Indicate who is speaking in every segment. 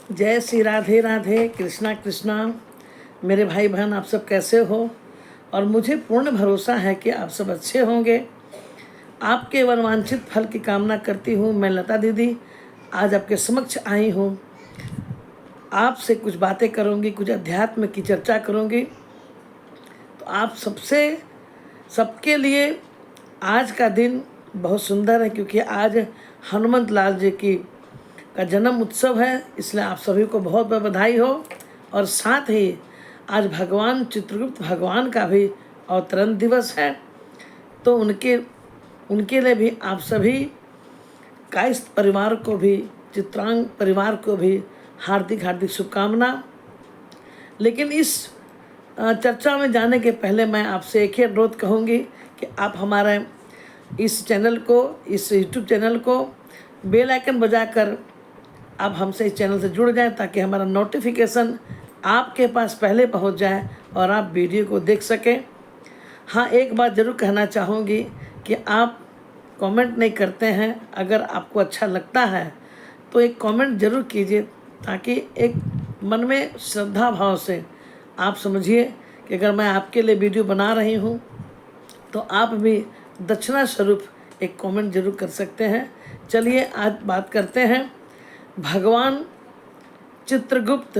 Speaker 1: जय श्री राधे राधे, कृष्णा कृष्णा। मेरे भाई बहन, आप सब कैसे हो? और मुझे पूर्ण भरोसा है कि आप सब अच्छे होंगे। आपके मनवांछित फल की कामना करती हूँ। मैं लता दीदी आज आपके समक्ष आई हूँ। आपसे कुछ बातें करूँगी, कुछ अध्यात्म की चर्चा करूँगी। तो आप सबके लिए आज का दिन बहुत सुंदर है, क्योंकि आज हनुमंत लाल जी की का जन्म उत्सव है। इसलिए आप सभी को बहुत बहुत बधाई हो। और साथ ही आज भगवान चित्रगुप्त भगवान का भी अवतरण दिवस है। तो उनके लिए भी आप सभी कायस्थ परिवार को भी, चित्रांग परिवार को भी हार्दिक हार्दिक शुभकामना। लेकिन इस चर्चा में जाने के पहले मैं आपसे एक ही अनुरोध कहूँगी कि आप हमारे इस चैनल को, इस यूट्यूब चैनल को बेल आइकन बजाकर आप हमसे इस चैनल से जुड़ जाएं, ताकि हमारा नोटिफिकेशन आपके पास पहले पहुंच जाए और आप वीडियो को देख सकें। हाँ, एक बात ज़रूर कहना चाहूँगी कि आप कमेंट नहीं करते हैं। अगर आपको अच्छा लगता है तो एक कमेंट ज़रूर कीजिए, ताकि एक मन में श्रद्धा भाव से आप समझिए कि अगर मैं आपके लिए वीडियो बना रही हूँ तो आप भी दक्षिणा स्वरूप एक कमेंट जरूर कर सकते हैं। चलिए आज बात करते हैं भगवान चित्रगुप्त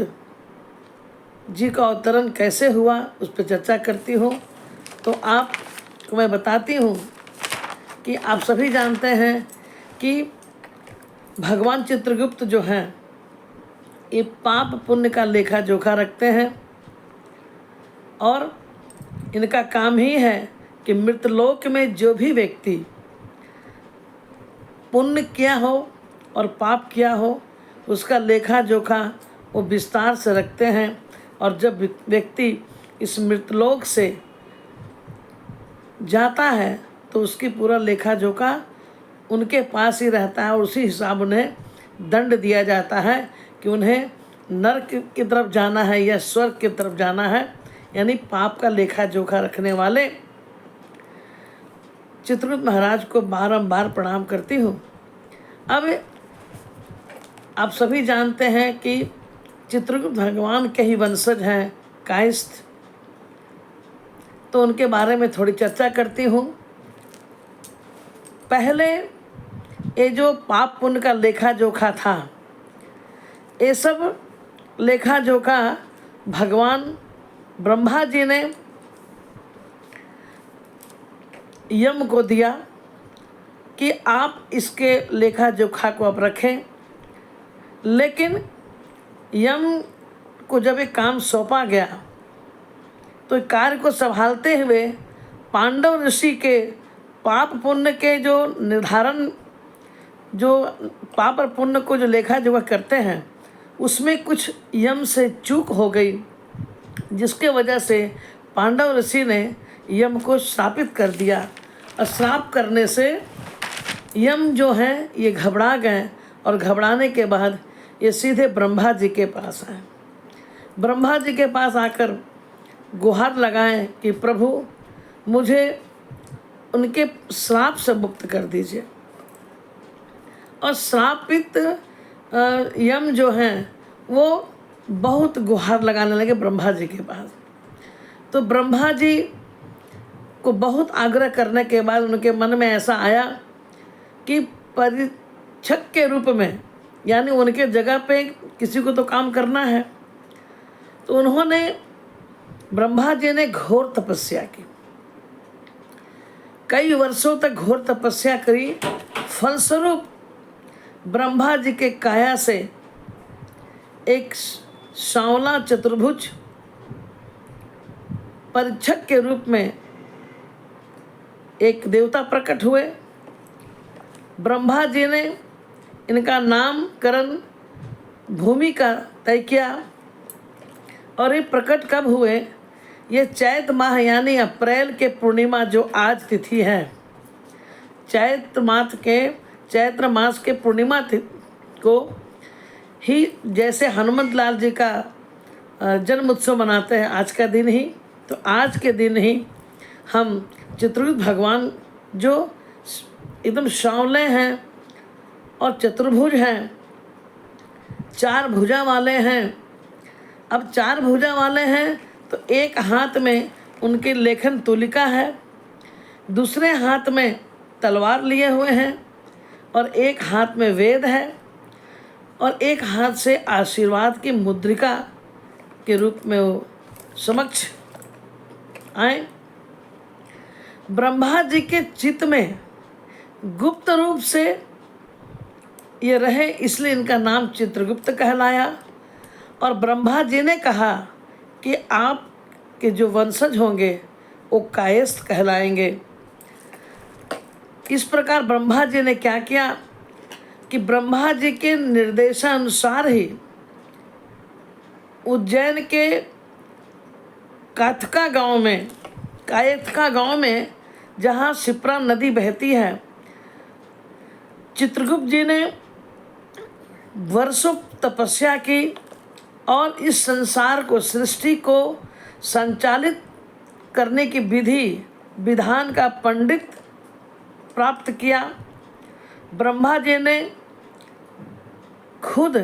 Speaker 1: जी का अवतरण कैसे हुआ, उस पर चर्चा करती हूँ। तो आपको मैं बताती हूँ कि आप सभी जानते हैं कि भगवान चित्रगुप्त जो हैं ये पाप पुण्य का लेखा जोखा रखते हैं, और इनका काम ही है कि मृतलोक में जो भी व्यक्ति पुण्य किया हो और पाप किया हो, उसका लेखा जोखा वो विस्तार से रखते हैं। और जब व्यक्ति इस मृतलोक से जाता है तो उसकी पूरा लेखा जोखा उनके पास ही रहता है, और उसी हिसाब उन्हें दंड दिया जाता है कि उन्हें नरक की तरफ जाना है या स्वर्ग की तरफ जाना है। यानी पाप का लेखा जोखा रखने वाले चित्रगुप्त महाराज को बारंबार प्रणाम करती हूँ। अब आप सभी जानते हैं कि चित्रगुप्त भगवान के ही वंशज हैं कायस्थ, तो उनके बारे में थोड़ी चर्चा करती हूँ। पहले ये जो पाप पुण्य का लेखा जोखा था, ये सब लेखा जोखा भगवान ब्रह्मा जी ने यम को दिया कि आप इसके लेखा जोखा को आप रखें। लेकिन यम को जब एक काम सौंपा गया तो कार्य को संभालते हुए पांडव ऋषि के पाप पुण्य के जो निर्धारण, जो पाप और पुण्य को जो लेखा जोखा करते हैं, उसमें कुछ यम से चूक हो गई, जिसके वजह से पांडव ऋषि ने यम को श्रापित कर दिया। और श्राप करने से यम जो हैं ये घबरा गए, और घबराने के बाद ये सीधे ब्रह्मा जी के पास आए। ब्रह्मा जी के पास आकर गुहार लगाएं कि प्रभु मुझे उनके श्राप से मुक्त कर दीजिए। और श्रापित यम जो हैं वो बहुत गुहार लगाने लगे ब्रह्मा जी के पास। तो ब्रह्मा जी को बहुत आग्रह करने के बाद उनके मन में ऐसा आया कि परीक्षक के रूप में, यानी उनके जगह पे किसी को तो काम करना है। तो उन्होंने, ब्रह्मा जी ने घोर तपस्या की, कई वर्षों तक घोर तपस्या करी। फलस्वरूप ब्रह्मा जी के काया से एक सांवला चतुर्भुज परीक्षक के रूप में एक देवता प्रकट हुए। ब्रह्मा जी ने इनका नामकरण भूमि का तय किया। और ये प्रकट कब हुए? ये चैत्र माह यानी अप्रैल के पूर्णिमा जो आज तिथि है, चैत्र मास के पूर्णिमा को ही, जैसे हनुमंत लाल जी का जन्म उत्सव मनाते हैं आज का दिन ही, तो आज के दिन ही हम चित्रगुप्त भगवान जो एकदम सांवले हैं और चतुर्भुज हैं, 4 भुजा वाले हैं। अब 4 भुजा वाले हैं तो एक हाथ में उनकी लेखन तुलिका है, दूसरे हाथ में तलवार लिए हुए हैं और एक हाथ में वेद है और एक हाथ से आशीर्वाद की मुद्रिका के रूप में वो समक्ष आए। ब्रह्मा जी के चित्त में गुप्त रूप से ये रहे, इसलिए इनका नाम चित्रगुप्त कहलाया। और ब्रह्मा जी ने कहा कि आपके जो वंशज होंगे वो कायस्थ कहलाएंगे। इस प्रकार ब्रह्मा जी ने क्या किया कि ब्रह्मा जी के निर्देशानुसार ही उज्जैन के काथका गांव में जहाँ शिप्रा नदी बहती है, चित्रगुप्त जी ने वर्षों तपस्या की और इस संसार को, सृष्टि को संचालित करने की विधान का पंडित प्राप्त किया। ब्रह्मा जी ने खुद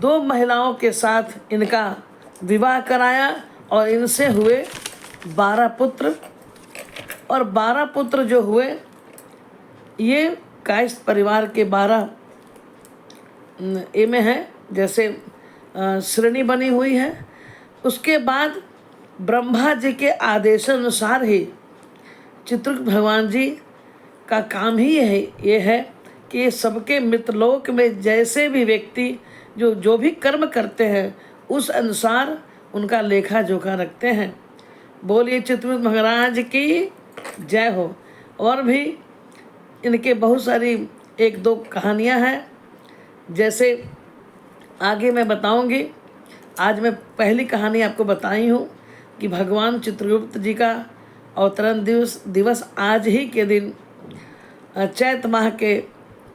Speaker 1: 2 महिलाओं के साथ इनका विवाह कराया और इनसे हुए 12 पुत्र। और 12 पुत्र जो हुए ये कायस्थ परिवार के 12 में है, जैसे श्रेणी बनी हुई है। उसके बाद ब्रह्मा जी के आदेशानुसार ही चित्रगुप्त भगवान जी का काम ही ये है कि सबके मित्रलोक में जैसे भी व्यक्ति जो भी कर्म करते हैं उस अनुसार उनका लेखा जोखा रखते हैं। बोलिए चित्रगुप्त महाराज की जय हो। और भी इनके बहुत सारी 1-2 कहानियाँ हैं, जैसे आगे मैं बताऊंगी। आज मैं पहली कहानी आपको बताई हूँ कि भगवान चित्रगुप्त जी का अवतरण दिवस आज ही के दिन चैत माह के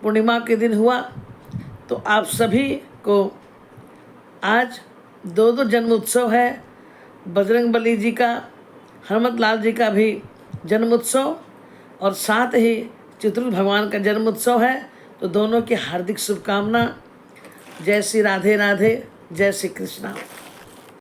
Speaker 1: पूर्णिमा के दिन हुआ। तो आप सभी को आज 2 जन्म उत्सव है। बजरंगबली जी का, हनुमत लाल जी का भी जन्म उत्सव और साथ ही चित्रगुप्त भगवान का जन्म उत्सव है। तो दोनों की हार्दिक शुभकामना। जय श्री राधे राधे, जय श्री कृष्णा।